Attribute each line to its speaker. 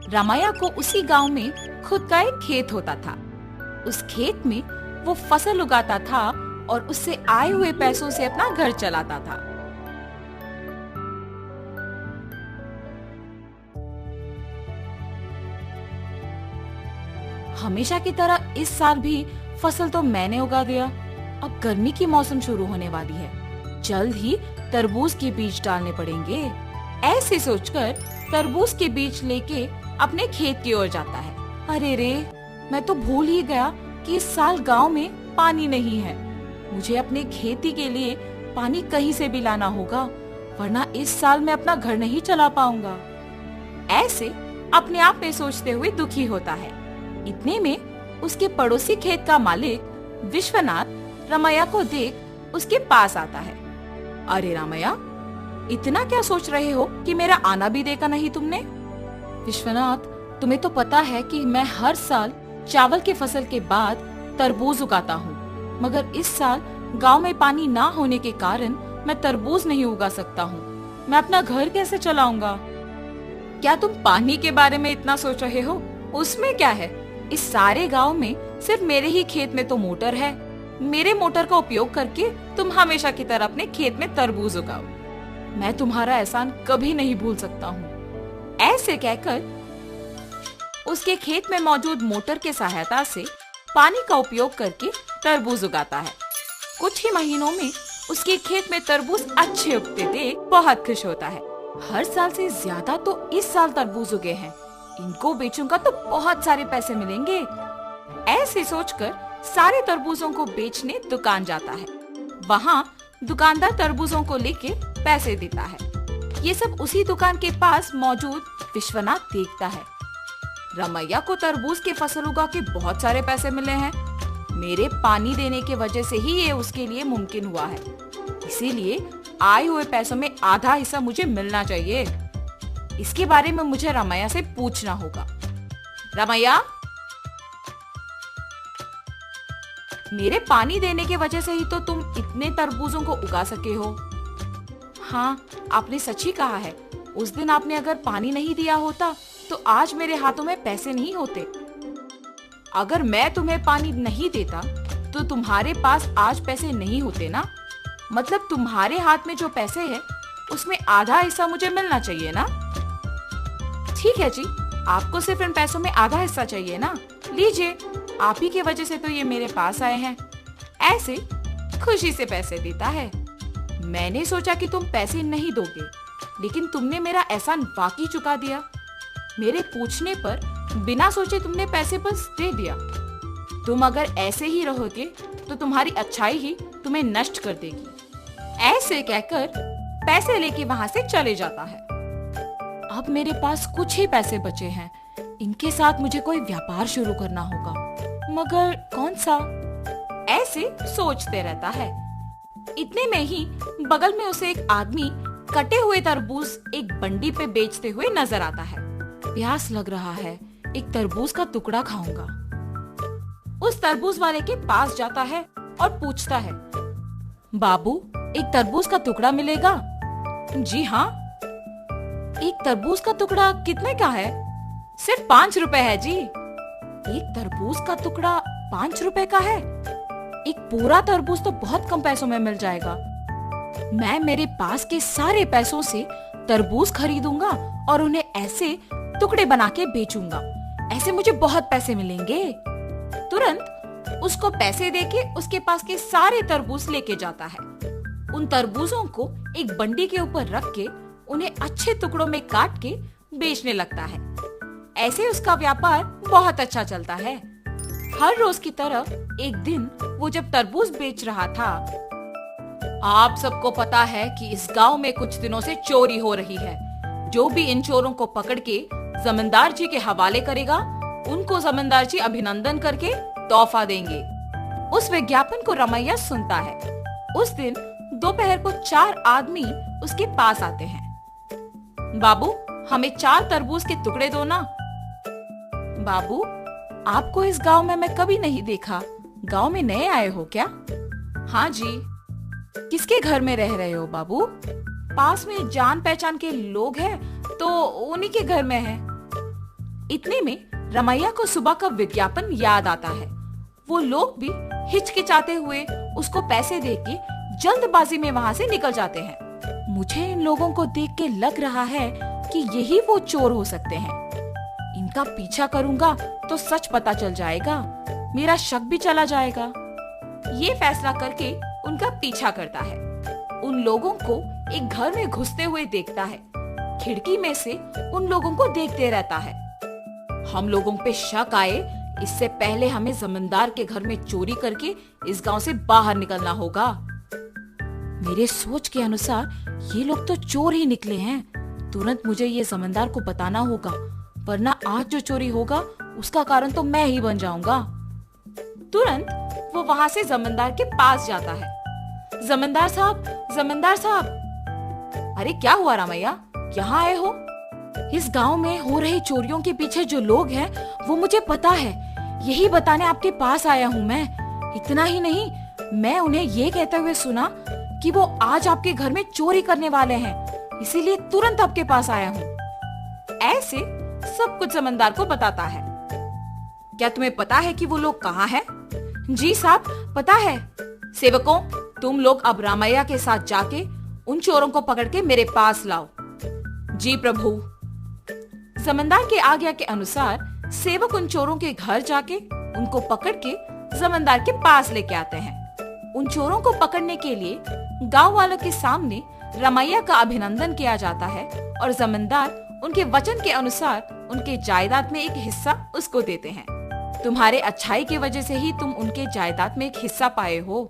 Speaker 1: रामैया को उसी गांव में खुद का एक खेत होता था। उस खेत में वो फसल उगाता था और उससे आए हुए पैसों से अपना घर चलाता था। हमेशा की तरह इस साल भी फसल तो मैंने उगा दिया। अब गर्मी की मौसम शुरू होने वाली है, जल्द ही तरबूज के बीज डालने पड़ेंगे। ऐसे सोचकर तरबूज के बीज लेके अपने खेत की ओर जाता है। अरे रे, मैं तो भूल ही गया कि इस साल गांव में पानी नहीं है। मुझे अपने खेती के लिए पानी कहीं से भी लाना होगा, वरना इस साल मैं अपना घर नहीं चला पाऊंगा। ऐसे अपने आप में सोचते हुए दुखी होता है। इतने में उसके पड़ोसी खेत का मालिक विश्वनाथ रामैया को देख उसके पास आता है। अरे रामैया, इतना क्या सोच रहे हो कि मेरा आना भी देखा नहीं तुमने? विश्वनाथ, तुम्हें तो पता है कि मैं हर साल चावल की फसल के बाद तरबूज उगाता हूँ, मगर इस साल गांव में पानी ना होने के कारण मैं तरबूज नहीं उगा सकता हूँ। मैं अपना घर कैसे चलाऊंगा? क्या तुम पानी के बारे में इतना सोच रहे हो? उसमें क्या है, इस सारे गांव में सिर्फ मेरे ही खेत में तो मोटर है। मेरे मोटर का उपयोग करके तुम हमेशा की तरह अपने खेत में तरबूज उगाओ। मैं तुम्हारा एहसान कभी नहीं भूल सकता हूँ। ऐसे कहकर उसके खेत में मौजूद मोटर के सहायता से पानी का उपयोग करके तरबूज उगाता है। कुछ ही महीनों में उसके खेत में तरबूज अच्छे उगते देख बहुत खुश होता है। हर साल से ज्यादा तो इस साल तरबूज उगे हैं, इनको बेचूंगा तो बहुत सारे पैसे मिलेंगे। ऐसे सोचकर सारे तरबूजों को बेचने दुकान जाता है। वहाँ दुकानदार तरबूजों को लेके पैसे देता है। ये सब उसी दुकान के पास मौजूद विश्वनाथ देखता है। रामैया को तरबूज की फसल उगा के बहुत सारे पैसे मिले हैं। मेरे पानी देने के वजह से ही ये उसके लिए मुमकिन हुआ है, इसीलिए आए हुए पैसों में आधा हिस्सा मुझे मिलना चाहिए। इसके बारे में मुझे रामैया से पूछना होगा। रामैया, मेरे पानी देने के वजह से ही तो तुम इतने तरबूजों को उगा सके हो। हाँ, आपने सच ही कहा है। उस दिन आपने अगर पानी नहीं दिया होता तो आज मेरे हाथों में पैसे नहीं होते। अगर मैं तुम्हें पानी नहीं देता तो तुम्हारे पास आज पैसे नहीं होते ना। मतलब तुम्हारे हाथ में जो पैसे हैं उसमें आधा हिस्सा मुझे मिलना चाहिए ना। ठीक है जी, आपको सिर्फ इन पैसों में आधा हिस्सा चाहिए ना। लीजिए, आप ही की वजह से तो ये मेरे पास आए हैं। ऐसे खुशी से पैसे देता है। मैंने सोचा कि तुम पैसे नहीं दोगे, लेकिन तुमने मेरा एहसान वाकई चुका दिया। मेरे पूछने पर बिना सोचे तुमने पैसे बस दे दिया। तुम अगर ऐसे ही रहोगे तो तुम्हारी अच्छाई ही तुम्हें नष्ट कर देगी। ऐसे कहकर पैसे लेके वहां से चले जाता है। अब मेरे पास कुछ ही पैसे बचे हैं, इनके साथ मुझे कोई व्यापार शुरू करना होगा, मगर कौन सा? ऐसे सोचते रहता है। इतने में ही बगल में उसे एक आदमी कटे हुए तरबूज एक बंडी पे बेचते हुए नजर आता है। प्यास लग रहा है, एक तरबूज का टुकड़ा खाऊंगा। उस तरबूज वाले के पास जाता है और पूछता है, बाबू, एक तरबूज का टुकड़ा मिलेगा? जी हाँ। एक तरबूज का टुकड़ा कितने का है? सिर्फ 5 रुपए है जी। एक तरबूज का टुकड़ा 5 रुपए का है? एक पूरा तरबूज तो बहुत कम पैसों में मिल जाएगा। मैं मेरे पास के सारे पैसों से तरबूज खरीदूंगा और उन्हें ऐसे टुकड़े बना के बेचूंगा। ऐसे मुझे बहुत पैसे मिलेंगे। तुरंत उसको पैसे देके उसके पास के सारे तरबूज लेके जाता है। उन तरबूजों को एक बंडी के ऊपर रख के उन्हें अच्छे टुकड़ों में काट के बेचने लगता है। ऐसे उसका व्यापार बहुत अच्छा चलता है। हर रोज की तरह एक दिन वो जब तरबूज बेच रहा था, आप सबको पता है कि इस गांव में कुछ दिनों से चोरी हो रही है। जो भी इन चोरों को पकड़ के जमींदार जी के हवाले करेगा, उनको जमींदार जी अभिनंदन करके तोहफा देंगे। उस विज्ञापन को रामैया सुनता है। उस दिन दोपहर को 4 आदमी उसके पास आते हैं। बाबू, हमें 4 तरबूज के टुकड़े दो ना। बाबू, आपको इस गांव में मैं कभी नहीं देखा। गांव में नए आए हो क्या? हाँ जी। किसके घर में रह रहे हो बाबू? पास में जान पहचान के लोग हैं तो उन्हीं के घर में है। इतने में रमैया को सुबह का विज्ञापन याद आता है। वो लोग भी हिचकिचाते हुए उसको पैसे देके जल्दबाजी में वहाँ से निकल जाते हैं। मुझे इन लोगों को देख के लग रहा है कि यही वो चोर हो सकते हैं। इनका पीछा करूंगा तो सच पता चल जाएगा, मेरा शक भी चला जाएगा। ये फैसला करके उनका पीछा करता है। उन लोगों को एक घर में घुसते हुए देखता है। खिड़की में से उन लोगों को देखते रहता है। हम लोगों पे शक आए इससे पहले हमें जमींदार के घर में चोरी करके इस गांव से बाहर निकलना होगा। मेरे सोच के अनुसार ये लोग तो चोर ही निकले हैं। तुरंत मुझे ये जमींदार को बताना होगा, वरना आज जो चोरी होगा उसका कारण तो मैं ही बन जाऊंगा। तुरंत वो वहाँ से जमींदार के पास जाता है। जमींदार साहब, जमींदार साहब। अरे क्या हुआ रामैया, यहाँ आए हो? इस गांव में हो रही चोरियों के पीछे जो लोग हैं वो मुझे पता है, यही बताने आपके पास आया हूँ मैं। इतना ही नहीं, मैं उन्हें ये कहते हुए सुना कि वो आज आपके घर में चोरी करने वाले हैं, इसीलिए तुरंत आपके पास आया हूँ। ऐसे सब कुछ जमींदार को बताता है। क्या तुम्हें पता है कि वो लोग कहाँ हैं? जी साहब, पता है। सेवकों, तुम लोग अब रामैया के साथ जाके उन चोरों को पकड़ के मेरे पास लाओ। जी प्रभु। जमींदार के आज्ञा के अनुसार सेवक उन चोरों के घर जाके उनको पकड़ के जमींदार के पास लेके आते हैं। उन चोरों को पकड़ने के लिए गांव वालों के सामने रमैया का अभिनंदन किया जाता है और जमींदार उनके वचन के अनुसार उनके जायदाद में एक हिस्सा उसको देते हैं। तुम्हारे अच्छाई की वजह से ही तुम उनके जायदाद में एक हिस्सा पाए हो।